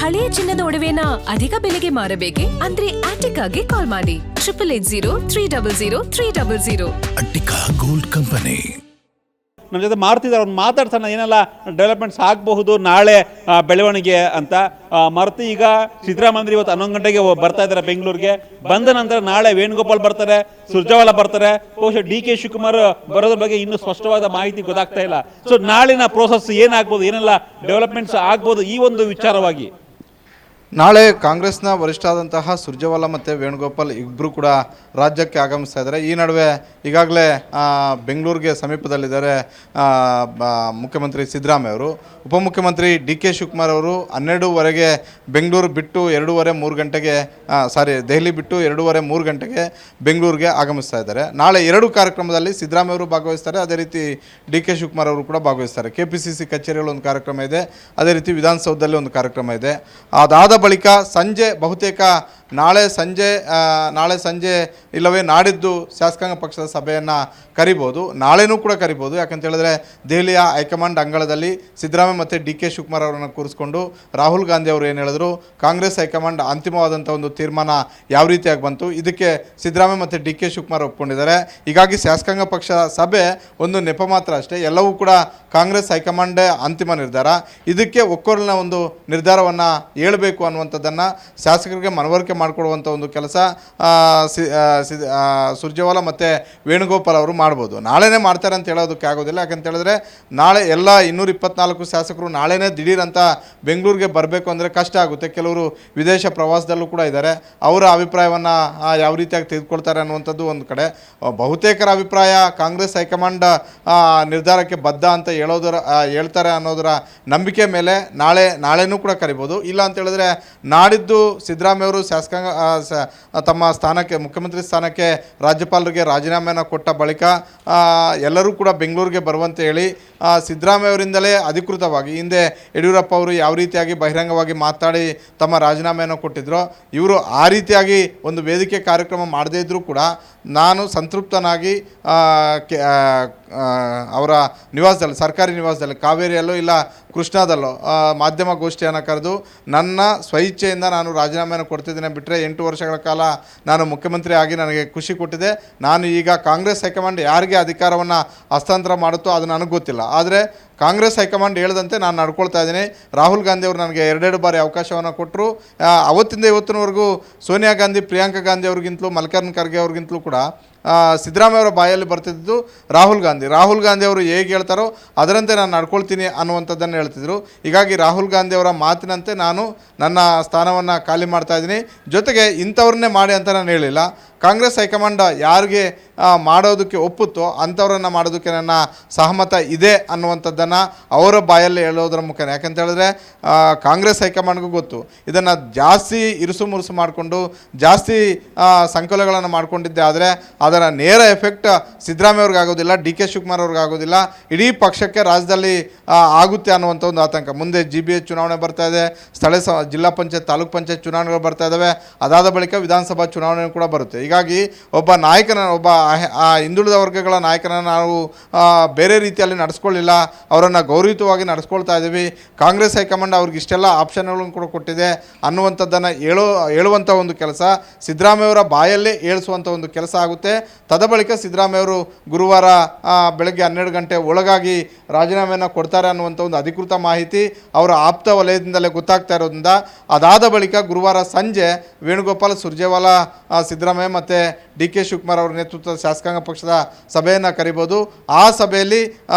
ಹಳೆಯ ಚಿನ್ನದ ಒಡವೆನ ಅಧಿಕ ಬೆಲೆಗೆ ಮಾರಬೇಕೆ? ಅಂದ್ರೆ ಆಟಿಕಾಗೆ ಕಾಲ್ ಮಾಡಿ 8880 ಅಟ್ಟಿಕಾ ಗೋಲ್ಡ್ ಕಂಪನಿ. ನಮ್ಮ ಜೊತೆ ಮಾರುತಿದ್ದಾರೆ, ಅವ್ರು ಮಾತಾಡ್ಸೋಣ ಏನೆಲ್ಲ ಡೆವಲಪ್ಮೆಂಟ್ಸ್ ಆಗಬಹುದು ನಾಳೆ ಬೆಳವಣಿಗೆ ಅಂತ. ಮಾರುತಿ, ಈಗ ಸಿದ್ದರಾಮಯ್ಯ ಇವತ್ತು 11 ಗಂಟೆಗೆ ಬರ್ತಾ ಇದ್ದಾರೆ ಬೆಂಗಳೂರಿಗೆ. ಬಂದ ನಂತರ ನಾಳೆ ವೇಣುಗೋಪಾಲ್ ಬರ್ತಾರೆ, ಸುರ್ಜೇವಾಲಾ ಬರ್ತಾರೆ, ಬಹುಶಃ DK ಶಿವಕುಮಾರ್ ಬರೋದ್ರ ಬಗ್ಗೆ ಇನ್ನೂ ಸ್ಪಷ್ಟವಾದ ಮಾಹಿತಿ ಗೊತ್ತಾಗ್ತಾ ಇಲ್ಲ. ಸೊ ನಾಳಿನ ಪ್ರೋಸೆಸ್ ಏನಾಗ್ಬೋದು, ಏನೆಲ್ಲ ಡೆವಲಪ್ಮೆಂಟ್ಸ್ ಆಗ್ಬೋದು ಈ ಒಂದು ವಿಚಾರವಾಗಿ? ನಾಳೆ ಕಾಂಗ್ರೆಸ್ನ ವರಿಷ್ಠರಾದಂತಹ ಸುರ್ಜೇವಾಲಾ ಮತ್ತು ವೇಣುಗೋಪಾಲ್ ಇಬ್ಬರು ಕೂಡ ರಾಜ್ಯಕ್ಕೆ ಆಗಮಿಸ್ತಾ ಇದ್ದಾರೆ. ಈ ನಡುವೆ ಈಗಾಗಲೇ ಬೆಂಗಳೂರಿಗೆ ಸಮೀಪದಲ್ಲಿದ್ದಾರೆ ಮುಖ್ಯಮಂತ್ರಿ ಸಿದ್ದರಾಮಯ್ಯ ಅವರು. ಉಪಮುಖ್ಯಮಂತ್ರಿ DK ಶಿವಕುಮಾರ್ ಅವರು 12ವರೆಗೆ ಬೆಂಗಳೂರು ಬಿಟ್ಟು 2:30-3 ಗಂಟೆಗೆ ದೆಹಲಿ ಬಿಟ್ಟು 2:30-3 ಗಂಟೆಗೆ ಬೆಂಗಳೂರಿಗೆ ಆಗಮಿಸ್ತಾ ಇದ್ದಾರೆ. ನಾಳೆ 2 ಕಾರ್ಯಕ್ರಮದಲ್ಲಿ ಸಿದ್ದರಾಮಯ್ಯ ಅವರು ಭಾಗವಹಿಸ್ತಾರೆ, ಅದೇ ರೀತಿ DK ಶಿವಕುಮಾರ್ ಅವರು ಕೂಡ ಭಾಗವಹಿಸ್ತಾರೆ. KPCC ಕಚೇರಿಯಲ್ಲಿ ಒಂದು ಕಾರ್ಯಕ್ರಮ ಇದೆ, ಅದೇ ರೀತಿ ವಿಧಾನಸೌಧದಲ್ಲಿ ಒಂದು ಕಾರ್ಯಕ್ರಮ ಇದೆ. ಅದಾದ ಬಳಿಕ ಸಂಜೆ ಬಹುತೇಕ ನಾಳೆ ಸಂಜೆ ಇಲ್ಲವೇ ನಾಡಿದ್ದು ಶಾಸಕಾಂಗ ಪಕ್ಷದ ಸಭೆಯನ್ನು ಕರಿಬೋದು. ನಾಳೆನೂ ಕೂಡ ಕರಿಬೋದು. ಯಾಕಂತ ಹೇಳಿದ್ರೆ ದೆಹಲಿಯ ಹೈಕಮಾಂಡ್ ಅಂಗಳದಲ್ಲಿ ಸಿದ್ದರಾಮಯ್ಯ ಮತ್ತು DK ಶಿವಕುಮಾರ್ ಅವರನ್ನು ಕೂರಿಸ್ಕೊಂಡು ರಾಹುಲ್ ಗಾಂಧಿ ಅವರು ಏನು ಹೇಳಿದ್ರು, ಕಾಂಗ್ರೆಸ್ ಹೈಕಮಾಂಡ್ ಅಂತಿಮವಾದಂಥ ಒಂದು ತೀರ್ಮಾನ ಯಾವ ರೀತಿಯಾಗಿ ಬಂತು, ಇದಕ್ಕೆ ಸಿದ್ದರಾಮಯ್ಯ ಮತ್ತು DK ಶಿವಕುಮಾರ್ ಒಪ್ಕೊಂಡಿದ್ದಾರೆ. ಹೀಗಾಗಿ ಶಾಸಕಾಂಗ ಪಕ್ಷ ಸಭೆ ಒಂದು ನೆಪ ಮಾತ್ರ ಅಷ್ಟೇ, ಎಲ್ಲವೂ ಕೂಡ ಕಾಂಗ್ರೆಸ್ ಹೈಕಮಾಂಡೇ ಅಂತಿಮ ನಿರ್ಧಾರ. ಇದಕ್ಕೆ ಒಕ್ಕೊರಲಿನ ಒಂದು ನಿರ್ಧಾರವನ್ನು ಹೇಳಬೇಕು ಅನ್ನುವಂಥದ್ದನ್ನು ಶಾಸಕರಿಗೆ ಮನವರಿಕೆ ಮಾಡಿಕೊಡುವಂಥ ಒಂದು ಕೆಲಸ ಸುರ್ಜೇವಾಲಾ ಮತ್ತು ವೇಣುಗೋಪಾಲ್ ಅವರು ಮಾಡ್ಬೋದು. ನಾಳೆನೇ ಮಾಡ್ತಾರೆ ಅಂತ ಹೇಳೋದಕ್ಕೆ ಆಗೋದಿಲ್ಲ. ಯಾಕಂತ ಹೇಳಿದ್ರೆ ನಾಳೆ ಎಲ್ಲ 224 ಶಾಸಕರು ನಾಳೆನೇ ದಿಢೀರಂತ ಬೆಂಗಳೂರಿಗೆ ಬರಬೇಕು ಅಂದರೆ ಕಷ್ಟ ಆಗುತ್ತೆ. ಕೆಲವರು ವಿದೇಶ ಪ್ರವಾಸದಲ್ಲೂ ಕೂಡ ಇದ್ದಾರೆ. ಅವರ ಅಭಿಪ್ರಾಯವನ್ನು ಯಾವ ರೀತಿಯಾಗಿ ತೆಗೆದುಕೊಳ್ತಾರೆ ಅನ್ನುವಂಥದ್ದು ಒಂದು ಕಡೆ. ಬಹುತೇಕರ ಅಭಿಪ್ರಾಯ ಕಾಂಗ್ರೆಸ್ ಹೈಕಮಾಂಡ್ ನಿರ್ಧಾರಕ್ಕೆ ಬದ್ಧ ಅಂತ ಹೇಳ್ತಾರೆ ಅನ್ನೋದರ ನಂಬಿಕೆ ಮೇಲೆ ನಾಳೆನೂ ಕೂಡ ಕರಿಬೋದು. ಇಲ್ಲ ಅಂತ ಹೇಳಿದ್ರೆ ನಾಡಿದ್ದು ಸಿದ್ದರಾಮಯ್ಯ ಅವರು ಶಾಸಕಾಂಗ ತಮ್ಮ ಸ್ಥಾನಕ್ಕೆ, ಮುಖ್ಯಮಂತ್ರಿ ಸ್ಥಾನಕ್ಕೆ ರಾಜ್ಯಪಾಲರಿಗೆ ರಾಜೀನಾಮೆಯನ್ನು ಕೊಟ್ಟ ಬಳಿಕ ಎಲ್ಲರೂ ಕೂಡ ಬೆಂಗಳೂರಿಗೆ ಬರುವಂತೆ ಹೇಳಿ ಸಿದ್ದರಾಮಯ್ಯ ಅವರಿಂದಲೇ ಅಧಿಕೃತವಾಗಿ, ಹಿಂದೆ ಯಡಿಯೂರಪ್ಪ ಅವರು ಯಾವ ರೀತಿಯಾಗಿ ಬಹಿರಂಗವಾಗಿ ಮಾತಾಡಿ ತಮ್ಮ ರಾಜೀನಾಮೆಯನ್ನು ಕೊಟ್ಟಿದ್ರು, ಇವರು ಆ ರೀತಿಯಾಗಿ ಒಂದು ವೇದಿಕೆ ಕಾರ್ಯಕ್ರಮ ಮಾಡದೇ ಇದ್ದರೂ ಕೂಡ ನಾನು ಸಂತೃಪ್ತನಾಗಿ ಅವರ ನಿವಾಸದಲ್ಲಿ, ಸರ್ಕಾರಿ ನಿವಾಸದಲ್ಲಿ, ಕಾವೇರಿಯಲ್ಲೋ ಇಲ್ಲ ಕೃಷ್ಣಾದಲ್ಲೋ ಮಾಧ್ಯಮ ಗೋಷ್ಠಿಯನ್ನು ಕರೆದು ನನ್ನ ಸ್ವಇಚ್ಛೆಯಿಂದ ನಾನು ರಾಜೀನಾಮೆಯನ್ನು ಕೊಡ್ತಿದ್ದೇನೆ, ಬಿಟ್ಟರೆ 8 ವರ್ಷಗಳ ಕಾಲ ನಾನು ಮುಖ್ಯಮಂತ್ರಿ ಆಗಿ ನನಗೆ ಖುಷಿ ಕೊಟ್ಟಿದೆ. ನಾನು ಈಗ ಕಾಂಗ್ರೆಸ್ ಹೈಕಮಾಂಡ್ ಯಾರಿಗೆ ಅಧಿಕಾರವನ್ನು ಹಸ್ತಾಂತರ ಮಾಡುತ್ತೋ ಅದು ನನಗೆ ಗೊತ್ತಿಲ್ಲ, ಆದರೆ ಕಾಂಗ್ರೆಸ್ ಹೈಕಮಾಂಡ್ ಹೇಳ್ದಂತೆ ನಾನು ನಡ್ಕೊಳ್ತಾ ಇದ್ದೀನಿ. ರಾಹುಲ್ ಗಾಂಧಿ ಅವರು ನನಗೆ 2 ಬಾರಿ ಅವಕಾಶವನ್ನು ಕೊಟ್ಟರು. ಅವತ್ತಿಂದ ಇವತ್ತಿನವರೆಗೂ ಸೋನಿಯಾ ಗಾಂಧಿ, ಪ್ರಿಯಾಂಕಾ ಗಾಂಧಿ ಅವ್ರಿಗಿಂತಲೂ, ಮಲ್ಲಿಕಾರ್ಜುನ ಖರ್ಗೆ ಅವ್ರಿಗಿಂತಲೂ ಕೂಡ ಸಿದ್ದರಾಮಯ್ಯ ಅವರ ಬಾಯಲ್ಲಿ ಬರ್ತಿದ್ದು ರಾಹುಲ್ ಗಾಂಧಿ ಅವರು ಹೇಗೆ ಹೇಳ್ತಾರೋ ಅದರಂತೆ ನಾನು ನಡ್ಕೊಳ್ತೀನಿ ಅನ್ನುವಂಥದ್ದನ್ನು ಹೇಳ್ತಿದ್ರು. ಹೀಗಾಗಿ ರಾಹುಲ್ ಗಾಂಧಿ ಅವರ ಮಾತಿನಂತೆ ನಾನು ನನ್ನ ಸ್ಥಾನವನ್ನು ಖಾಲಿ ಮಾಡ್ತಾ ಇದ್ದೀನಿ. ಜೊತೆಗೆ ಇಂಥವ್ರನ್ನೇ ಮಾಡಿ ಅಂತ ನಾನು ಹೇಳಿಲ್ಲ. ಕಾಂಗ್ರೆಸ್ ಹೈಕಮಾಂಡ್ ಯಾರಿಗೆ ಮಾಡೋದಕ್ಕೆ ಒಪ್ಪುತ್ತೋ ಅಂಥವ್ರನ್ನು ಮಾಡೋದಕ್ಕೆ ನನ್ನ ಸಹಮತ ಇದೆ ಅನ್ನುವಂಥದ್ದನ್ನು ಅವರ ಬಾಯಲ್ಲಿ ಹೇಳೋದ್ರ ಮುಖೇನ. ಯಾಕಂತ ಹೇಳಿದ್ರೆ ಕಾಂಗ್ರೆಸ್ ಹೈಕಮಾಂಡ್ಗೂ ಗೊತ್ತು, ಇದನ್ನು ಜಾಸ್ತಿ ಇರುಸು ಮುರುಸು ಮಾಡಿಕೊಂಡು ಜಾಸ್ತಿ ಸಂಕಲನಗಳನ್ನು ಮಾಡ್ಕೊಂಡಿದ್ದೆ ಆದರೆ ಅದರ ನೇರ ಎಫೆಕ್ಟ್ ಸಿದ್ದರಾಮಯ್ಯ ಅವ್ರಿಗೆ ಆಗೋದಿಲ್ಲ, DK ಶಿವಕುಮಾರ್ ಅವ್ರಿಗೆ ಆಗೋದಿಲ್ಲ, ಇಡೀ ಪಕ್ಷಕ್ಕೆ ರಾಜ್ಯದಲ್ಲಿ ಆಗುತ್ತೆ ಅನ್ನುವಂಥ ಒಂದು ಆತಂಕ. ಮುಂದೆ GBH ಚುನಾವಣೆ ಬರ್ತಾ ಇದೆ, ಜಿಲ್ಲಾ ಪಂಚಾಯತ್, ತಾಲೂಕ್ ಪಂಚಾಯತ್ ಚುನಾವಣೆಗಳು ಬರ್ತಾ ಇದ್ದಾವೆ. ಅದಾದ ಬಳಿಕ ವಿಧಾನಸಭಾ ಚುನಾವಣೆ ಕೂಡ ಬರುತ್ತೆ. ಹೀಗಾಗಿ ಒಬ್ಬ ಹಿಂದುಳಿದ ವರ್ಗಗಳ ನಾಯಕನನ್ನು ನಾವು ಬೇರೆ ರೀತಿಯಲ್ಲಿ ನಡೆಸ್ಕೊಳ್ಳಿಲ್ಲ, ಅವರನ್ನು ಗೌರವಯುತವಾಗಿ ನಡೆಸ್ಕೊಳ್ತಾ ಇದ್ದೀವಿ. ಕಾಂಗ್ರೆಸ್ ಹೈಕಮಾಂಡ್ ಅವ್ರಿಗೆ ಇಷ್ಟೆಲ್ಲ ಆಪ್ಷನ್ಗಳನ್ನು ಕೂಡ ಕೊಟ್ಟಿದೆ ಅನ್ನುವಂಥದ್ದನ್ನು ಹೇಳುವಂಥ ಒಂದು ಕೆಲಸ ಸಿದ್ದರಾಮಯ್ಯ ಅವರ ಬಾಯಲ್ಲೇ ಹೇಳಿಸುವಂಥ ಒಂದು ಕೆಲಸ ಆಗುತ್ತೆ. ತದಬಳಿಕ ಸಿದ್ದರಾಮಯ್ಯ ಅವರು ಗುರುವಾರ ಬೆಳಗ್ಗೆ 12 ಗಂಟೆ ಒಳಗಾಗಿ ರಾಜೀನಾಮೆಯನ್ನು ಕೊಡ್ತಾರೆ ಅನ್ನುವಂಥ ಒಂದು ಅಧಿಕೃತ ಮಾಹಿತಿ ಅವರ ಆಪ್ತ ವಲಯದಿಂದಲೇ ಗೊತ್ತಾಗ್ತಾ ಇರೋದ್ರಿಂದ ಅದಾದ ಬಳಿಕ ಗುರುವಾರ ಸಂಜೆ ವೇಣುಗೋಪಾಲ್, ಸುರ್ಜೇವಾಲಾ, ಸಿದ್ದರಾಮಯ್ಯ ಮತ್ತು DK ಶಿವಕುಮಾರ್ ಅವರ ನೇತೃತ್ವದ ಶಾಸಕಾಂಗ ಪಕ್ಷದ ಸಭೆಯನ್ನು ಕರಿಬೋದು. ಆ ಸಭೆಯಲ್ಲಿ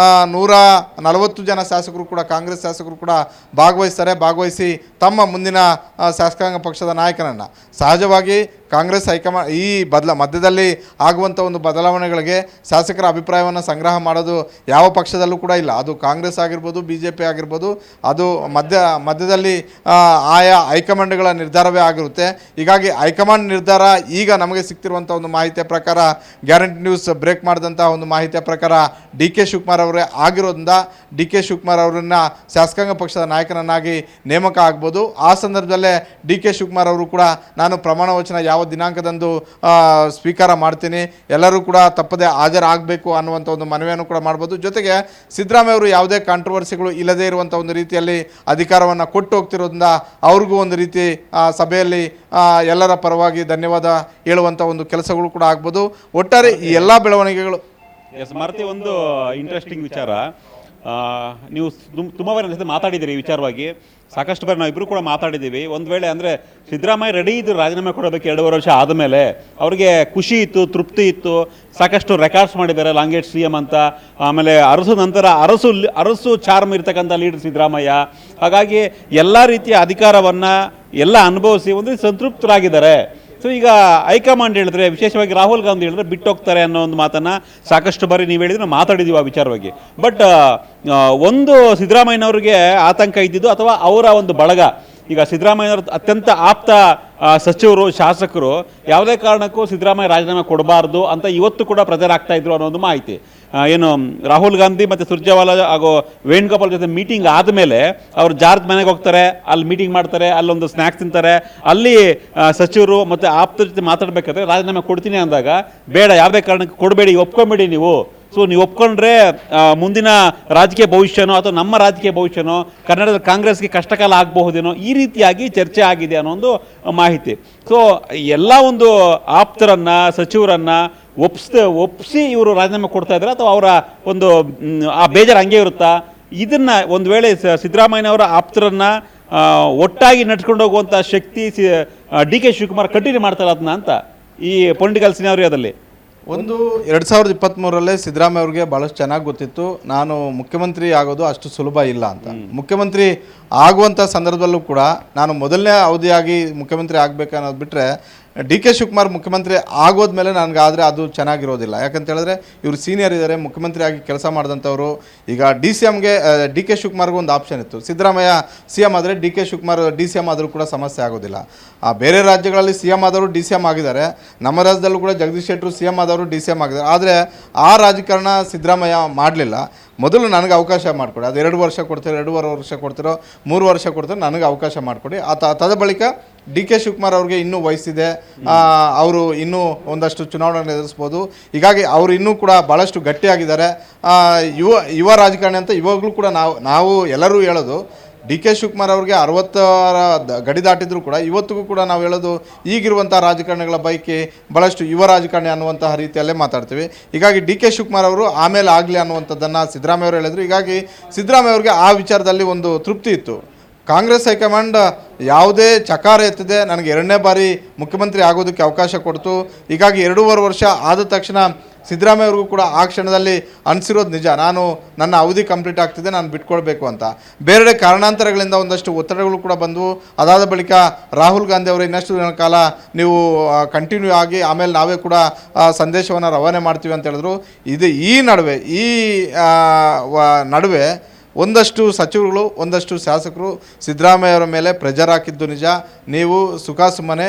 140 ಜನ ಶಾಸಕರು ಕೂಡ, ಕಾಂಗ್ರೆಸ್ ಶಾಸಕರು ಕೂಡ ಭಾಗವಹಿಸಿ ತಮ್ಮ ಮುಂದಿನ ಶಾಸಕಾಂಗ ಪಕ್ಷದ ನಾಯಕನನ್ನು, ಸಹಜವಾಗಿ ಕಾಂಗ್ರೆಸ್ ಹೈಕಮಾಂಡ್ ಈ ಮಧ್ಯದಲ್ಲಿ ಆಗುವಂಥ ಒಂದು ಬದಲಾವಣೆಗಳಿಗೆ ಶಾಸಕರ ಅಭಿಪ್ರಾಯವನ್ನು ಸಂಗ್ರಹ ಮಾಡೋದು ಯಾವ ಪಕ್ಷದಲ್ಲೂ ಕೂಡ ಇಲ್ಲ. ಅದು ಕಾಂಗ್ರೆಸ್ ಆಗಿರ್ಬೋದು, BJP ಆಗಿರ್ಬೋದು, ಅದು ಮಧ್ಯದಲ್ಲಿ ಆಯಾ ಹೈಕಮಾಂಡ್ಗಳ ನಿರ್ಧಾರವೇ ಆಗಿರುತ್ತೆ. ಹೀಗಾಗಿ ಹೈಕಮಾಂಡ್ ನಿರ್ಧಾರ ಈಗ ನಮಗೆ ಸಿಗ್ತಿರುವಂಥ ಒಂದು ಮಾಹಿತಿಯ ಪ್ರಕಾರ, ಗ್ಯಾರಂಟಿ ನ್ಯೂಸ್ ಬ್ರೇಕ್ ಮಾಡಿದಂಥ ಒಂದು ಮಾಹಿತಿಯ ಪ್ರಕಾರ DK ಶಿವಕುಮಾರ್ ಅವರೇ ಆಗಿರೋದ್ರಿಂದ DK ಶಿವಕುಮಾರ್ ಅವರನ್ನ ಶಾಸಕಾಂಗ ಪಕ್ಷದ ನಾಯಕನನ್ನಾಗಿ ನೇಮಕ ಆಗ್ಬೋದು. ಆ ಸಂದರ್ಭದಲ್ಲೇ DK ಶಿವಕುಮಾರ್ ಅವರು ಕೂಡ ನಾನು ಪ್ರಮಾಣ ವಚನ ಯಾವ ಯಾವ ದಿನಾಂಕದಂದು ಸ್ವೀಕಾರ ಮಾಡ್ತೀನಿ, ಎಲ್ಲರೂ ಕೂಡ ತಪ್ಪದೆ ಹಾಜರಾಗಬೇಕು ಅನ್ನುವಂಥ ಒಂದು ಮನವಿಯನ್ನು ಕೂಡ ಮಾಡ್ಬೋದು. ಜೊತೆಗೆ ಸಿದ್ದರಾಮಯ್ಯ ಅವರು ಯಾವುದೇ ಕಾಂಟ್ರವರ್ಸಿಗಳು ಇಲ್ಲದೇ ಇರುವಂಥ ಒಂದು ರೀತಿಯಲ್ಲಿ ಅಧಿಕಾರವನ್ನು ಕೊಟ್ಟು ಹೋಗ್ತಿರೋದ್ರಿಂದ ಅವ್ರಿಗೂ ಒಂದು ರೀತಿ ಸಭೆಯಲ್ಲಿ ಎಲ್ಲರ ಪರವಾಗಿ ಧನ್ಯವಾದ ಹೇಳುವಂಥ ಒಂದು ಕೆಲಸಗಳು ಕೂಡ ಆಗ್ಬೋದು. ಒಟ್ಟಾರೆ ಈ ಎಲ್ಲ ಬೆಳವಣಿಗೆಗಳು ಮಾರುತಿ, ಒಂದು ಇಂಟ್ರೆಸ್ಟಿಂಗ್ ವಿಚಾರ. ನೀವು ತುಂಬ ಬಾರಿ ನನ್ನ ಜೊತೆ ಮಾತಾಡಿದ್ದೀರಿ ಈ ವಿಚಾರವಾಗಿ, ಸಾಕಷ್ಟು ಬಾರಿ ನಾವಿಬ್ಬರು ಕೂಡ ಮಾತಾಡಿದ್ದೀವಿ. ಒಂದು ವೇಳೆ ಅಂದರೆ ಸಿದ್ದರಾಮಯ್ಯ ರೆಡಿ ಇದ್ದು ರಾಜೀನಾಮೆ ಕೊಡಬೇಕು 2.5 ವರ್ಷ ಆದಮೇಲೆ, ಅವ್ರಿಗೆ ಖುಷಿ ಇತ್ತು, ತೃಪ್ತಿ ಇತ್ತು, ಸಾಕಷ್ಟು ರೆಕಾರ್ಡ್ಸ್ ಮಾಡಿದ್ದಾರೆ, ಲಾಂಗೇಟ್ CM ಅಂತ. ಆಮೇಲೆ ಅರಸು ನಂತರ ಅರಸು ಚಾರ್ಮ್ ಇರ್ತಕ್ಕಂಥ ಲೀಡರ್ ಸಿದ್ದರಾಮಯ್ಯ. ಹಾಗಾಗಿ ಎಲ್ಲ ರೀತಿಯ ಅಧಿಕಾರವನ್ನು ಎಲ್ಲ ಅನುಭವಿಸಿ ಒಂದು ಸಂತೃಪ್ತರಾಗಿದ್ದಾರೆ. ಸೊ ಈಗ ಹೈಕಮಾಂಡ್ ಹೇಳಿದ್ರೆ, ವಿಶೇಷವಾಗಿ ರಾಹುಲ್ ಗಾಂಧಿ ಹೇಳಿದ್ರೆ ಬಿಟ್ಟೋಗ್ತಾರೆ ಅನ್ನೋ ಒಂದು ಮಾತನ್ನು ಸಾಕಷ್ಟು ಬಾರಿ ನೀವು ಹೇಳಿದ್ರೆ ನಾವು ಮಾತಾಡಿದ್ದೀವಿ ಆ ವಿಚಾರವಾಗಿ. ಬಟ್ ಒಂದು ಸಿದ್ದರಾಮಯ್ಯನವ್ರಿಗೆ ಆತಂಕ ಇದ್ದಿದ್ದು ಅಥವಾ ಅವರ ಒಂದು ಬಳಗ, ಈಗ ಸಿದ್ದರಾಮಯ್ಯನವರು ಅತ್ಯಂತ ಆಪ್ತ ಸಚಿವರು, ಶಾಸಕರು ಯಾವುದೇ ಕಾರಣಕ್ಕೂ ಸಿದ್ದರಾಮಯ್ಯ ರಾಜೀನಾಮೆ ಕೊಡಬಾರ್ದು ಅಂತ ಇವತ್ತು ಕೂಡ ಪ್ರೆಜರ್ ಆಗ್ತಾ ಇದ್ರು ಅನ್ನೋ ಒಂದು ಮಾಹಿತಿ. ಏನು ರಾಹುಲ್ ಗಾಂಧಿ ಮತ್ತು ಸುರ್ಜೇವಾಲಾ ಹಾಗೂ ವೇಣುಗೋಪಾಲ್ ಜೊತೆ ಮೀಟಿಂಗ್ ಆದಮೇಲೆ ಅವರು ಜಾರ್ಜ್ ಮನೆಗೆ ಹೋಗ್ತಾರೆ, ಅಲ್ಲಿ ಮೀಟಿಂಗ್ ಮಾಡ್ತಾರೆ, ಅಲ್ಲೊಂದು ಸ್ನ್ಯಾಕ್ಸ್ ತಿಂತಾರೆ. ಅಲ್ಲಿ ಸಚಿವರು ಮತ್ತು ಆಪ್ತರ ಜೊತೆ ಮಾತಾಡಬೇಕಾದ್ರೆ ರಾಜೀನಾಮೆ ಕೊಡ್ತೀನಿ ಅಂದಾಗ, ಬೇಡ, ಯಾವುದೇ ಕಾರಣಕ್ಕೆ ಕೊಡಬೇಡಿ, ಒಪ್ಕೊಂಬೇಡಿ ನೀವು. ಸೊ ನೀವು ಒಪ್ಕೊಂಡ್ರೆ ಮುಂದಿನ ರಾಜಕೀಯ ಭವಿಷ್ಯನೋ ಅಥವಾ ನಮ್ಮ ರಾಜಕೀಯ ಭವಿಷ್ಯನೋ, ಕನ್ನಡದ ಕಾಂಗ್ರೆಸ್ಗೆ ಕಷ್ಟಕಾಲ ಆಗಬಹುದೇನೋ, ಈ ರೀತಿಯಾಗಿ ಚರ್ಚೆ ಆಗಿದೆ ಅನ್ನೋ ಒಂದು ಮಾಹಿತಿ. ಸೊ ಎಲ್ಲ ಒಂದು ಆಪ್ತರನ್ನು, ಸಚಿವರನ್ನು ಒಪ್ಪಿಸಿ ಇವರು ರಾಜೀನಾಮೆ ಕೊಡ್ತಾ ಇದ್ದಾರೆ ಅಥವಾ ಅವರ ಒಂದು ಆ ಬೇಜಾರು ಹಂಗೆ ಇರುತ್ತಾ? ಇದನ್ನು ಒಂದು ವೇಳೆ ಸಿದ್ದರಾಮಯ್ಯನವರ ಆಪ್ತರನ್ನು ಒಟ್ಟಾಗಿ ನಡ್ಸ್ಕೊಂಡು ಹೋಗುವಂಥ ಶಕ್ತಿ DK ಶಿವಕುಮಾರ್ ಕಂಟಿನ್ಯೂ ಮಾಡ್ತಾರೆ ಅದನ್ನ ಅಂತ ಈ ಪೊಲಿಟಿಕಲ್ ಸಿನಾರಿಯೋದಲ್ಲಿ. ಒಂದು 2023ರಲ್ಲೇ ಸಿದ್ದರಾಮಯ್ಯ ಅವ್ರಿಗೆ ಭಾಳಷ್ಟು ಚೆನ್ನಾಗಿ ಗೊತ್ತಿತ್ತು, ನಾನು ಮುಖ್ಯಮಂತ್ರಿ ಆಗೋದು ಅಷ್ಟು ಸುಲಭ ಇಲ್ಲ ಅಂತ. ಮುಖ್ಯಮಂತ್ರಿ ಆಗುವಂಥ ಸಂದರ್ಭದಲ್ಲೂ ಕೂಡ ನಾನು ಮೊದಲನೇ ಅವಧಿಯಾಗಿ ಮುಖ್ಯಮಂತ್ರಿ ಆಗಬೇಕನ್ನೋದು ಬಿಟ್ಟರೆ, DK ಶಿವಕುಮಾರ್ ಮುಖ್ಯಮಂತ್ರಿ ಆಗೋದ್ಮೇಲೆ ನನಗಾದರೆ ಅದು ಚೆನ್ನಾಗಿರೋದಿಲ್ಲ. ಯಾಕಂತ ಹೇಳಿದ್ರೆ ಇವರು ಸೀನಿಯರ್ ಇದ್ದಾರೆ, ಮುಖ್ಯಮಂತ್ರಿ ಆಗಿ ಕೆಲಸ ಮಾಡಿದಂಥವ್ರು. ಈಗ DCMಗೆ DK ಶಿವಕುಮಾರ್ಗೂ ಒಂದು ಆಪ್ಷನ್ ಇತ್ತು, ಸಿದ್ದರಾಮಯ್ಯ CM ಆದರೆ DK ಶಿವಕುಮಾರ್ DCM ಆದರೂ ಕೂಡ ಸಮಸ್ಯೆ ಆಗೋದಿಲ್ಲ. ಬೇರೆ ರಾಜ್ಯಗಳಲ್ಲಿ CM ಆದವರು DCM ಆಗಿದ್ದಾರೆ, ನಮ್ಮ ರಾಜ್ಯದಲ್ಲೂ ಕೂಡ ಜಗದೀಶ್ ಶೆಟ್ಟರು CM ಆದವರು DCM ಆಗಿದ್ದಾರೆ. ಆದರೆ ಆ ರಾಜಕಾರಣ ಸಿದ್ದರಾಮಯ್ಯ ಮಾಡಲಿಲ್ಲ. ಮೊದಲು ನನಗೆ ಅವಕಾಶ ಮಾಡಿಕೊಡಿ, ಅದು 2 ವರ್ಷ ಕೊಡ್ತೀರೋ, 2.5 ವರ್ಷ ಕೊಡ್ತೀರೋ, 3 ವರ್ಷ ಕೊಡ್ತೀರೋ, ನನಗೆ ಅವಕಾಶ ಮಾಡಿಕೊಡಿ. ತದ ಬಳಿಕ DK ಶಿವಕುಮಾರ್ ಅವ್ರಿಗೆ ಇನ್ನೂ ವಯಸ್ಸಿದೆ, ಅವರು ಇನ್ನೂ ಒಂದಷ್ಟು ಚುನಾವಣೆ ಎದುರಿಸ್ಬೋದು. ಹೀಗಾಗಿ ಅವರು ಇನ್ನೂ ಕೂಡ ಭಾಳಷ್ಟು ಗಟ್ಟಿಯಾಗಿದ್ದಾರೆ. ಯುವ ರಾಜಕಾರಣಿ ಅಂತ ಇವಾಗಲೂ ಕೂಡ ನಾವು ಎಲ್ಲರೂ ಹೇಳೋದು, DK ಶಿವಕುಮಾರ್ ಅವ್ರಿಗೆ 60 ಗಡಿ ದಾಟಿದ್ರು ಕೂಡ ಇವತ್ತಿಗೂ ಕೂಡ ನಾವು ಹೇಳೋದು, ಈಗಿರುವಂಥ ರಾಜಕಾರಣಿಗಳ ಪೈಕಿ ಭಾಳಷ್ಟು ಯುವ ರಾಜಕಾರಣಿ ಅನ್ನುವಂತಹ ರೀತಿಯಲ್ಲೇ ಮಾತಾಡ್ತೀವಿ. ಹೀಗಾಗಿ DK ಶಿವಕುಮಾರ್ ಅವರು ಆಮೇಲೆ ಆಗಲಿ ಅನ್ನುವಂಥದ್ದನ್ನು ಸಿದ್ದರಾಮಯ್ಯ ಅವರು ಹೇಳಿದ್ರು. ಹೀಗಾಗಿ ಸಿದ್ದರಾಮಯ್ಯ ಅವ್ರಿಗೆ ಆ ವಿಚಾರದಲ್ಲಿ ಒಂದು ತೃಪ್ತಿ ಇತ್ತು. ಕಾಂಗ್ರೆಸ್ ಹೈಕಮಾಂಡ್ ಯಾವುದೇ ಚಕಾರ ಎತ್ತಿದೆ ನನಗೆ 2ನೇ ಬಾರಿ ಮುಖ್ಯಮಂತ್ರಿ ಆಗೋದಕ್ಕೆ ಅವಕಾಶ ಕೊಡ್ತು. ಹೀಗಾಗಿ 2.5 ವರ್ಷ ಆದ ತಕ್ಷಣ ಸಿದ್ದರಾಮಯ್ಯ ಅವ್ರಿಗೂ ಕೂಡ ಆ ಕ್ಷಣದಲ್ಲಿ ಅನಿಸಿರೋದು ನಿಜ, ನಾನು ನನ್ನ ಅವಧಿ ಕಂಪ್ಲೀಟ್ ಆಗ್ತಿದೆ, ನಾನು ಬಿಟ್ಕೊಳ್ಬೇಕು ಅಂತ. ಬೇರೆ ಕಾರಣಾಂತರಗಳಿಂದ ಒಂದಷ್ಟು ಒತ್ತಡಗಳು ಕೂಡ ಬಂದವು. ಅದಾದ ಬಳಿಕ ರಾಹುಲ್ ಗಾಂಧಿ ಅವರು ಇನ್ನಷ್ಟು ದಿನ ಕಾಲ ನೀವು ಕಂಟಿನ್ಯೂ ಆಗಿ ಆಮೇಲೆ ನಾವೇ ಕೂಡ ಸಂದೇಶವನ್ನು ರವಾನೆ ಮಾಡ್ತೀವಿ ಅಂತ ಹೇಳಿದ್ರು. ಈ ನಡುವೆ ಒಂದಷ್ಟು ಸಚಿವರುಗಳು, ಒಂದಷ್ಟು ಶಾಸಕರು ಸಿದ್ದರಾಮಯ್ಯವರ ಮೇಲೆ ಪ್ರೆಜರ್ ಹಾಕಿದ್ದು ನಿಜ. ನೀವು ಸುಮ್ಮನೆ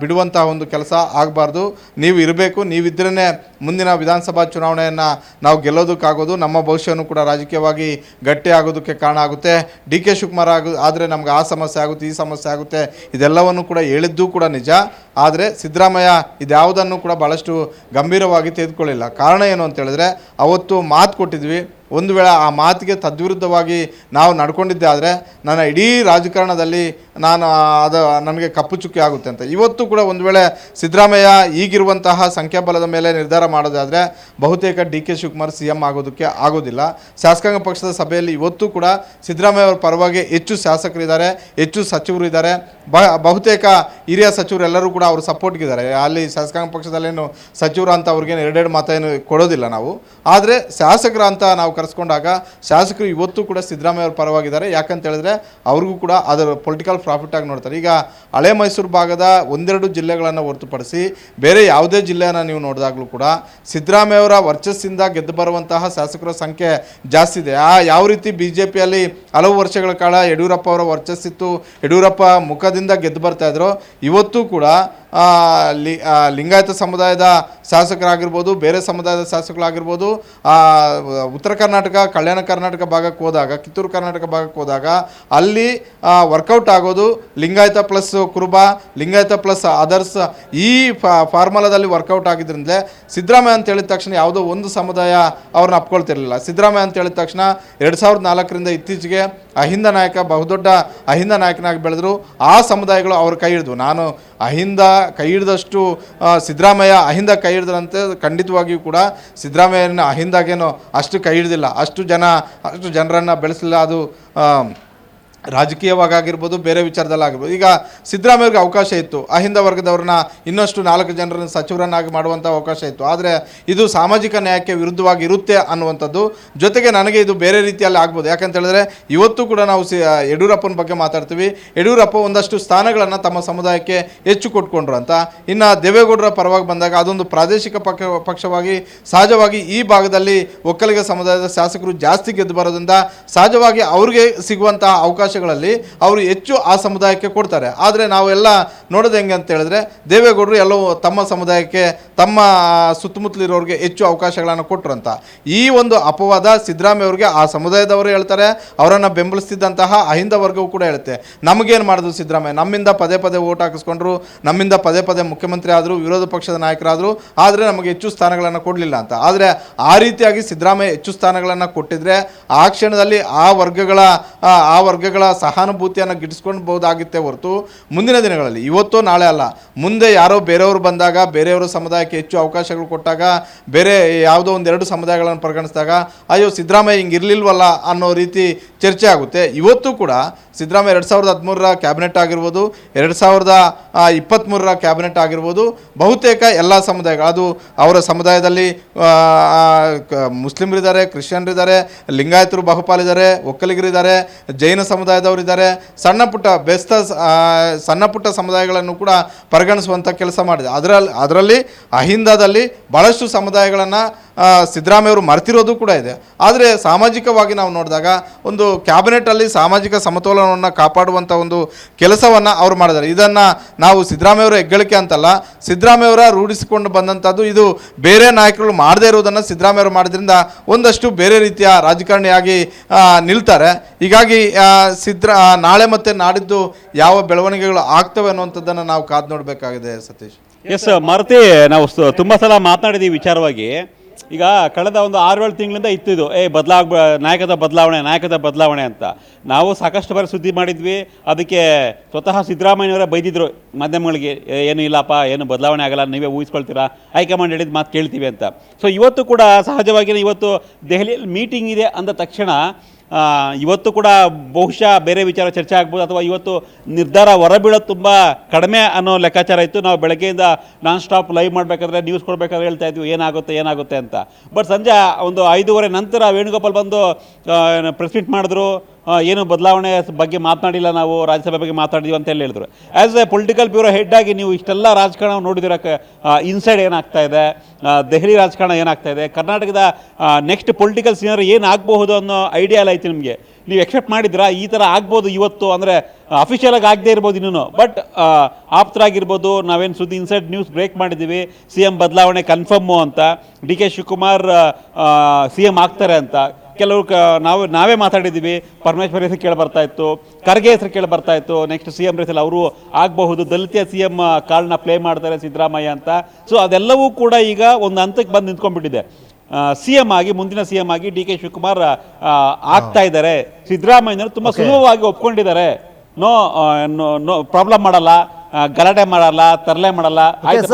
ಬಿಡುವಂತಹ ಒಂದು ಕೆಲಸ ಆಗಬಾರ್ದು, ನೀವು ಇರಬೇಕು, ನೀವಿದ್ರೇ ಮುಂದಿನ ವಿಧಾನಸಭಾ ಚುನಾವಣೆಯನ್ನು ನಾವು ಗೆಲ್ಲೋದಕ್ಕಾಗೋದು, ನಮ್ಮ ಭವಿಷ್ಯವನ್ನು ಕೂಡ ರಾಜಕೀಯವಾಗಿ ಗಟ್ಟಿ ಆಗೋದಕ್ಕೆ ಕಾರಣ ಆಗುತ್ತೆ. DK ಶಿವಕುಮಾರ್ ಆದರೆ ನಮ್ಗೆ ಆ ಸಮಸ್ಯೆ ಆಗುತ್ತೆ, ಈ ಸಮಸ್ಯೆ ಆಗುತ್ತೆ, ಇದೆಲ್ಲವನ್ನು ಕೂಡ ಹೇಳಿದ್ದು ಕೂಡ ನಿಜ. ಆದರೆ ಸಿದ್ದರಾಮಯ್ಯ ಇದ್ಯಾವುದನ್ನು ಕೂಡ ಭಾಳಷ್ಟು ಗಂಭೀರವಾಗಿ ತೆಗೆದುಕೊಳ್ಳಿಲ್ಲ. ಕಾರಣ ಏನು ಅಂತ ಹೇಳಿದ್ರೆ, ಅವತ್ತು ಮಾತು ಕೊಟ್ಟಿದ್ವಿ, ಒಂದು ವೇಳೆ ಆ ಮಾತಿಗೆ ತದ್ವಿರುದ್ಧವಾಗಿ ನಾವು ನಡ್ಕೊಂಡಿದ್ದೆ ಆದರೆ ನನ್ನ ಇಡೀ ರಾಜಕಾರಣದಲ್ಲಿ ನನಗೆ ಕಪ್ಪು ಚುಕ್ಕಿ ಆಗುತ್ತೆ ಅಂತ. ಇವತ್ತು ಕೂಡ ಒಂದು ವೇಳೆ ಸಿದ್ದರಾಮಯ್ಯ ಈಗಿರುವಂತಹ ಸಂಖ್ಯಾಬಲದ ಮೇಲೆ ನಿರ್ಧಾರ ಮಾಡೋದಾದರೆ ಬಹುತೇಕ DK ಶಿವಕುಮಾರ್ CM ಆಗೋದಕ್ಕೆ ಆಗೋದಿಲ್ಲ. ಶಾಸಕಾಂಗ ಪಕ್ಷದ ಸಭೆಯಲ್ಲಿ ಇವತ್ತು ಕೂಡ ಸಿದ್ದರಾಮಯ್ಯ ಅವರ ಪರವಾಗಿ ಹೆಚ್ಚು ಶಾಸಕರಿದ್ದಾರೆ, ಹೆಚ್ಚು ಸಚಿವರು ಇದ್ದಾರೆ. ಬಹುತೇಕ ಹಿರಿಯ ಸಚಿವರೆಲ್ಲರೂ ಕೂಡ ಅವರು ಸಪೋರ್ಟ್ಗಿದ್ದಾರೆ. ಅಲ್ಲಿ ಶಾಸಕಾಂಗ ಪಕ್ಷದಲ್ಲೇನು ಸಚಿವರು ಅಂತ ಅವ್ರಿಗೇನು 2 ಮಾತೇನು ಕೊಡೋದಿಲ್ಲ ನಾವು. ಆದರೆ ಶಾಸಕರ ಅಂತ ನಾವು ಕರೆಸ್ಕೊಂಡಾಗ ಶಾಸಕರು ಇವತ್ತು ಕೂಡ ಸಿದ್ದರಾಮಯ್ಯ ಅವ್ರ ಪರವಾಗಿದ್ದಾರೆ. ಯಾಕಂತ ಹೇಳಿದ್ರೆ ಅವ್ರಿಗೂ ಕೂಡ ಅದರ ಪೊಲಿಟಿಕಲ್ ಪ್ರಾಫಿಟ್ ಆಗಿ ನೋಡ್ತಾರೆ. ಈಗ ಹಳೆ ಮೈಸೂರು ಭಾಗದ 1-2 ಜಿಲ್ಲೆಗಳನ್ನು ಹೊರತುಪಡಿಸಿ ಬೇರೆ ಯಾವುದೇ ಜಿಲ್ಲೆಯನ್ನು ನೀವು ನೋಡಿದಾಗಲೂ ಕೂಡ ಸಿದ್ದರಾಮಯ್ಯ ಅವರ ವರ್ಚಸ್ಸಿಂದ ಗೆದ್ದು ಬರುವಂತಹ ಶಾಸಕರ ಸಂಖ್ಯೆ ಜಾಸ್ತಿ ಇದೆ. ಯಾವ ರೀತಿ BJPಯಲ್ಲಿ ಹಲವು ವರ್ಷಗಳ ಕಾಲ ಯಡಿಯೂರಪ್ಪ ಅವರ ವರ್ಚಸ್ಸಿತ್ತು, ಯಡಿಯೂರಪ್ಪ ಮುಖದಿಂದ ಗೆದ್ದು ಬರ್ತಾ ಇದ್ರು, ಇವತ್ತು ಕೂಡ ಲಿಂಗಾಯತ ಸಮುದಾಯದ ಶಾಸಕರಾಗಿರ್ಬೋದು, ಬೇರೆ ಸಮುದಾಯದ ಶಾಸಕರಾಗಿರ್ಬೋದು, ಉತ್ತರ ಕರ್ನಾಟಕ, ಕಲ್ಯಾಣ ಕರ್ನಾಟಕ ಭಾಗಕ್ಕೆ ಹೋದಾಗ, ಕಿತ್ತೂರು ಕರ್ನಾಟಕ ಭಾಗಕ್ಕೆ ಹೋದಾಗ ಅಲ್ಲಿ ವರ್ಕೌಟ್ ಆಗೋದು ಲಿಂಗಾಯತ ಪ್ಲಸ್ ಕುರುಬ, ಲಿಂಗಾಯತ ಪ್ಲಸ್ ಅದರ್ಸ್, ಈ ಫಾರ್ಮುಲಾದಲ್ಲಿ ವರ್ಕೌಟ್ ಆಗಿದ್ರಿಂದಲೇ ಸಿದ್ದರಾಮಯ್ಯ ಅಂತ ಹೇಳಿದ ತಕ್ಷಣ ಯಾವುದೋ ಒಂದು ಸಮುದಾಯ ಅವ್ರನ್ನ ಅಪ್ಕೊಳ್ತಿರ್ಲಿಲ್ಲ. ಸಿದ್ದರಾಮಯ್ಯ ಅಂತ ಹೇಳಿದ ತಕ್ಷಣ 2004ರಿಂದ ಇತ್ತೀಚೆಗೆ ಅಹಿಂದ ನಾಯಕ, ಬಹುದೊಡ್ಡ ಅಹಿಂದ ನಾಯಕನಾಗಿ ಬೆಳೆದ್ರು. ಆ ಸಮುದಾಯಗಳು ಅವ್ರ ಕೈ ಹಿಡಿದು, ನಾನು ಅಹಿಂದ ಕೈ ಹಿಡಿದಷ್ಟು ಸಿದ್ದರಾಮಯ್ಯ ಅಹಿಂದ ಕೈ ಹಿಡಿದ್ರಂತೆ ಖಂಡಿತವಾಗಿಯೂ ಕೂಡ ಸಿದ್ದರಾಮಯ್ಯನ ಅಹಿಂದಾಗೇನೋ ಅಷ್ಟು ಕೈ ಹಿಡಿದಿಲ್ಲ, ಅಷ್ಟು ಜನರನ್ನು ಬೆಳೆಸಲಿಲ್ಲ. ಅದು ರಾಜಕೀಯವಾಗಿರ್ಬೋದು, ಬೇರೆ ವಿಚಾರದಲ್ಲಾಗಿರ್ಬೋದು. ಈಗ ಸಿದ್ದರಾಮಯ್ಯವ್ರಿಗೆ ಅವಕಾಶ ಇತ್ತು, ಅಹಿಂದ ವರ್ಗದವ್ರನ್ನ ಇನ್ನಷ್ಟು 4 ಜನರನ್ನು ಸಚಿವರನ್ನಾಗಿ ಮಾಡುವಂಥ ಅವಕಾಶ ಇತ್ತು. ಆದರೆ ಇದು ಸಾಮಾಜಿಕ ನ್ಯಾಯಕ್ಕೆ ವಿರುದ್ಧವಾಗಿ ಇರುತ್ತೆ ಅನ್ನುವಂಥದ್ದು. ಜೊತೆಗೆ ನನಗೆ ಇದು ಬೇರೆ ರೀತಿಯಲ್ಲಿ ಆಗ್ಬೋದು. ಯಾಕಂತ ಹೇಳಿದ್ರೆ ಇವತ್ತು ಕೂಡ ನಾವು ಯಡಿಯೂರಪ್ಪನ ಬಗ್ಗೆ ಮಾತಾಡ್ತೀವಿ. ಯಡಿಯೂರಪ್ಪ ಒಂದಷ್ಟು ಸ್ಥಾನಗಳನ್ನು ತಮ್ಮ ಸಮುದಾಯಕ್ಕೆ ಹೆಚ್ಚು ಕೊಟ್ಕೊಂಡ್ರು ಅಂತ. ಇನ್ನು ದೇವೇಗೌಡರ ಪರವಾಗಿ ಬಂದಾಗ ಅದೊಂದು ಪ್ರಾದೇಶಿಕ ಪಕ್ಷವಾಗಿ ಸಹಜವಾಗಿ ಈ ಭಾಗದಲ್ಲಿ ಒಕ್ಕಲಿಗ ಸಮುದಾಯದ ಶಾಸಕರು ಜಾಸ್ತಿ ಗೆದ್ದು ಬರೋದ್ರಿಂದ ಸಹಜವಾಗಿ ಅವ್ರಿಗೆ ಸಿಗುವಂಥ ಅವಕಾಶಗಳಲ್ಲಿ ಅವರು ಹೆಚ್ಚು ಆ ಸಮುದಾಯಕ್ಕೆ ಕೊಡ್ತಾರೆ. ಆದರೆ ನಾವೆಲ್ಲ ನೋಡೋದು ಹೆಂಗೆ ಅಂತ ಹೇಳಿದ್ರೆ ದೇವೇಗೌಡರು ಎಲ್ಲವೂ ತಮ್ಮ ಸಮುದಾಯಕ್ಕೆ, ತಮ್ಮ ಸುತ್ತಮುತ್ತಲಿರೋರಿಗೆ ಹೆಚ್ಚು ಅವಕಾಶಗಳನ್ನು ಕೊಟ್ಟರಂತ ಈ ಒಂದು ಅಪವಾದ ಸಿದ್ದರಾಮಯ್ಯ ಅವರಿಗೆ ಆ ಸಮುದಾಯದವರು ಹೇಳ್ತಾರೆ, ಅವರನ್ನು ಬೆಂಬಲಿಸ್ತಿದ್ದಂತಹ ಅಹಿಂದ ವರ್ಗವು ಕೂಡ ಹೇಳುತ್ತೆ. ನಮಗೇನು ಮಾಡಿದ್ರು ಸಿದ್ದರಾಮಯ್ಯ? ನಮ್ಮಿಂದ ಪದೇ ಪದೇ ಓಟ್ ಹಾಕಿಸ್ಕೊಂಡ್ರು, ನಮ್ಮಿಂದ ಪದೇ ಪದೇ ಮುಖ್ಯಮಂತ್ರಿ ಆದರು, ವಿರೋಧ ಪಕ್ಷದ ನಾಯಕರಾದರು, ಆದರೆ ನಮಗೆ ಹೆಚ್ಚು ಸ್ಥಾನಗಳನ್ನು ಕೊಡಲಿಲ್ಲ ಅಂತ. ಆದರೆ ಆ ರೀತಿಯಾಗಿ ಸಿದ್ದರಾಮಯ್ಯ ಹೆಚ್ಚು ಸ್ಥಾನಗಳನ್ನು ಕೊಟ್ಟಿದ್ರೆ ಆ ಕ್ಷಣದಲ್ಲಿ ಆ ವರ್ಗಗಳ ಸಹಾನುಭೂತಿಯನ್ನು ಗಿಟ್ಟಿಸ್ಕೊಳ್ಬಹುದಾಗಿತ್ತೆ ಹೊರತು ಮುಂದಿನ ದಿನಗಳಲ್ಲಿ, ಇವತ್ತು ನಾಳೆ ಅಲ್ಲ, ಮುಂದೆ ಯಾರೋ ಬೇರೆಯವರು ಬಂದಾಗ, ಬೇರೆಯವರು ಸಮುದಾಯಕ್ಕೆ ಹೆಚ್ಚು ಅವಕಾಶಗಳು ಕೊಟ್ಟಾಗ, ಬೇರೆ ಯಾವುದೋ ಒಂದೆರಡು ಸಮುದಾಯಗಳನ್ನು ಪರಿಗಣಿಸಿದಾಗ ಅಯ್ಯೋ ಸಿದ್ದರಾಮಯ್ಯ ಹಿಂಗೆ ಇರಲಿಲ್ವಲ್ಲ ಅನ್ನೋ ರೀತಿ ಚರ್ಚೆ ಆಗುತ್ತೆ. ಇವತ್ತು ಕೂಡ ಸಿದ್ದರಾಮಯ್ಯ 2013ರ ಕ್ಯಾಬಿನೆಟ್ ಆಗಿರ್ಬೋದು, 2023ರ ಕ್ಯಾಬಿನೆಟ್ ಆಗಿರ್ಬೋದು, ಬಹುತೇಕ ಎಲ್ಲ ಸಮುದಾಯಗಳು, ಅದು ಅವರ ಸಮುದಾಯದಲ್ಲಿ ಮುಸ್ಲಿಮರಿದ್ದಾರೆ, ಕ್ರಿಶ್ಚಿಯನ್ರಿದ್ದಾರೆ, ಲಿಂಗಾಯತರು ಬಹುಪಾಲಿದ್ದಾರೆ, ಒಕ್ಕಲಿಗರಿದ್ದಾರೆ, ಜೈನ ಸಮುದಾಯದವರಿದ್ದಾರೆ, ಸಣ್ಣ ಪುಟ್ಟ ಸಮುದಾಯಗಳನ್ನು ಕೂಡ ಪರಿಗಣಿಸುವಂಥ ಕೆಲಸ ಮಾಡಿದೆ. ಅದರಲ್ಲಿ ಅಹಿಂದದಲ್ಲಿ ಭಾಳಷ್ಟು ಸಮುದಾಯಗಳನ್ನು ಸಿದ್ದರಾಮಯ್ಯವರು ಮರೆತಿರೋದು ಕೂಡ ಇದೆ. ಆದರೆ ಸಾಮಾಜಿಕವಾಗಿ ನಾವು ನೋಡಿದಾಗ ಒಂದು ಕ್ಯಾಬಿನೆಟಲ್ಲಿ ಸಾಮಾಜಿಕ ಸಮತೋಲನವನ್ನು ಕಾಪಾಡುವಂಥ ಒಂದು ಕೆಲಸವನ್ನು ಅವರು ಮಾಡಿದ್ದಾರೆ. ಇದನ್ನು ನಾವು ಸಿದ್ದರಾಮಯ್ಯವರ ಹೆಗ್ಗಳಿಕೆ ಅಂತಲ್ಲ, ಸಿದ್ದರಾಮಯ್ಯವರ ರೂಢಿಸಿಕೊಂಡು ಬಂದಂಥದ್ದು. ಇದು ಬೇರೆ ನಾಯಕರು ಮಾಡದೇ ಇರೋದನ್ನು ಸಿದ್ದರಾಮಯ್ಯವರು ಮಾಡೋದ್ರಿಂದ ಒಂದಷ್ಟು ಬೇರೆ ರೀತಿಯ ರಾಜಕಾರಣಿಯಾಗಿ ನಿಲ್ತಾರೆ. ಹೀಗಾಗಿ ನಾಳೆ ಮತ್ತು ನಾಡಿದ್ದು ಯಾವ ಬೆಳವಣಿಗೆಗಳು ಆಗ್ತವೆ ಅನ್ನುವಂಥದ್ದನ್ನು ನಾವು ಕಾದು ನೋಡಬೇಕಾಗಿದೆ. ಸತೀಶ್. ಎಸ್ ಮಾರುತಿ, ನಾವು ತುಂಬ ಸಲ ಮಾತನಾಡಿದ್ದೀವಿ ವಿಚಾರವಾಗಿ. ಈಗ ಕಳೆದ ಒಂದು 6-7 ತಿಂಗಳಿಂದ ಇತ್ತಿದ್ದು ನಾಯಕದ ಬದಲಾವಣೆ ಅಂತ ನಾವು ಸಾಕಷ್ಟು ಬಾರಿ ಸುದ್ದಿ ಮಾಡಿದ್ವಿ. ಅದಕ್ಕೆ ಸ್ವತಃ ಸಿದ್ದರಾಮಯ್ಯನವರೇ ಬೈದಿದ್ರು ಮಾಧ್ಯಮಗಳಿಗೆ, ಏನು ಇಲ್ಲಪ್ಪ, ಏನು ಬದಲಾವಣೆ ಆಗಲ್ಲ, ನೀವೇ ಊಹಿಸ್ಕೊಳ್ತೀರಾ, ಹೈಕಮಾಂಡ್ ಹೇಳಿದ ಮಾತು ಕೇಳ್ತೀವಿ ಅಂತ. ಸೊ ಇವತ್ತು ಕೂಡ ಸಹಜವಾಗಿ ಇವತ್ತು ದೆಹಲಿಯಲ್ಲಿ ಮೀಟಿಂಗ್ ಇದೆ ಅಂದ ತಕ್ಷಣ ಇವತ್ತು ಕೂಡ ಬಹುಶಃ ಬೇರೆ ವಿಚಾರ ಚರ್ಚೆ ಆಗ್ಬೋದು, ಅಥವಾ ಇವತ್ತು ನಿರ್ಧಾರ ಹೊರಬೀಳೋದು ತುಂಬ ಕಡಿಮೆ ಅನ್ನೋ ಲೆಕ್ಕಾಚಾರ ಇತ್ತು. ನಾವು ಬೆಳಗ್ಗೆಯಿಂದ ನಾನ್ ಸ್ಟಾಪ್ ಲೈವ್ ಮಾಡಬೇಕಾದ್ರೆ, ನ್ಯೂಸ್ ಕೊಡಬೇಕಾದ್ರೆ ಹೇಳ್ತಾ ಇದ್ವಿ ಏನಾಗುತ್ತೆ ಅಂತ. ಬಟ್ ಸಂಜೆ ಒಂದು 5:30 ನಂತರ ವೇಣುಗೋಪಾಲ್ ಬಂದು ಪ್ರೆಸ್ ಮೀಟ್ ಮಾಡಿದ್ರು. ಏನು ಬದಲಾವಣೆ ಬಗ್ಗೆ ಮಾತನಾಡಿಲ್ಲ, ನಾವು ರಾಜ್ಯಸಭೆ ಬಗ್ಗೆ ಮಾತಾಡಿದ್ವಿ ಅಂತ ಹೇಳಿದ್ರು. As A political bureau head ಆಗಿ ನೀವು ಇಷ್ಟೆಲ್ಲ ರಾಜಕಾರಣ ನೋಡಿದಿರೋಕ್ಕೆ ಇನ್ಸೈಡ್ ಏನಾಗ್ತಾ ಇದೆ, ದೆಹಲಿ ರಾಜಕಾರಣ ಏನಾಗ್ತಾ ಇದೆ, ಕರ್ನಾಟಕದ ನೆಕ್ಸ್ಟ್ ಪೊಲಿಟಿಕಲ್ ಸೀನರಿ ಏನಾಗಬಹುದು ಅನ್ನೋ ಐಡಿಯಾ ಎಲ್ಲ ಐತಿ ನಿಮಗೆ? ನೀವು ಎಕ್ಸೆಪ್ಟ್ ಮಾಡಿದ್ರಾ ಈ ಥರ ಆಗ್ಬೋದು ಇವತ್ತು? ಅಂದರೆ ಅಫಿಷಿಯಲ್ ಆಗಿ ಆಗದೆ ಇರ್ಬೋದು ಇನ್ನೂ, ಬಟ್ ಆಪ್ತರಾಗಿರ್ಬೋದು. ನಾವೇನು ಸುದ್ದಿ ಇನ್ಸೈಡ್ ನ್ಯೂಸ್ ಬ್ರೇಕ್ ಮಾಡಿದ್ದೀವಿ, CM ಬದಲಾವಣೆ ಕನ್ಫರ್ಮು ಅಂತ, DK ಶಿವಕುಮಾರ್ CM ಆಗ್ತಾರೆ ಅಂತ. ಕೆಲವರು ನಾವೇ ಮಾತಾಡಿದ್ದೀವಿ, ಪರಮೇಶ್ವರ್ ಹೆಸರು ಕೇಳಿ ಬರ್ತಾ ಇತ್ತು, ಖರ್ಗೆ ಹೆಸರು ಕೇಳಿ ಬರ್ತಾ ಇತ್ತು, ನೆಕ್ಸ್ಟ್ CM ರೇಸಲ್ಲಿ ಅವರು ಆಗಬಹುದು, ದಲಿತ CM ಕಾರ್ಡ್ನ ಪ್ಲೇ ಮಾಡ್ತಾರೆ ಸಿದ್ದರಾಮಯ್ಯ ಅಂತ. ಸೊ ಅದೆಲ್ಲವೂ ಕೂಡ ಈಗ ಒಂದು ಹಂತಕ್ಕೆ ಬಂದು ನಿಂತ್ಕೊಂಡ್ಬಿಟ್ಟಿದೆ. CM ಆಗಿ, ಮುಂದಿನ CM ಆಗಿ DK ಶಿವಕುಮಾರ್ ಆಗ್ತಾ ಇದ್ದಾರೆ. ಸಿದ್ದರಾಮಯ್ಯನವರು ತುಂಬ ಸುಲಭವಾಗಿ ಒಪ್ಕೊಂಡಿದ್ದಾರೆ. ನೋ ಪ್ರಾಬ್ಲಮ್ ಮಾಡಲ್ಲ, ಗಲಾಟೆ ಮಾಡಲ್ಲ, ತರಲೆ ಮಾಡಲ್ಲ, ಆಯ್ತು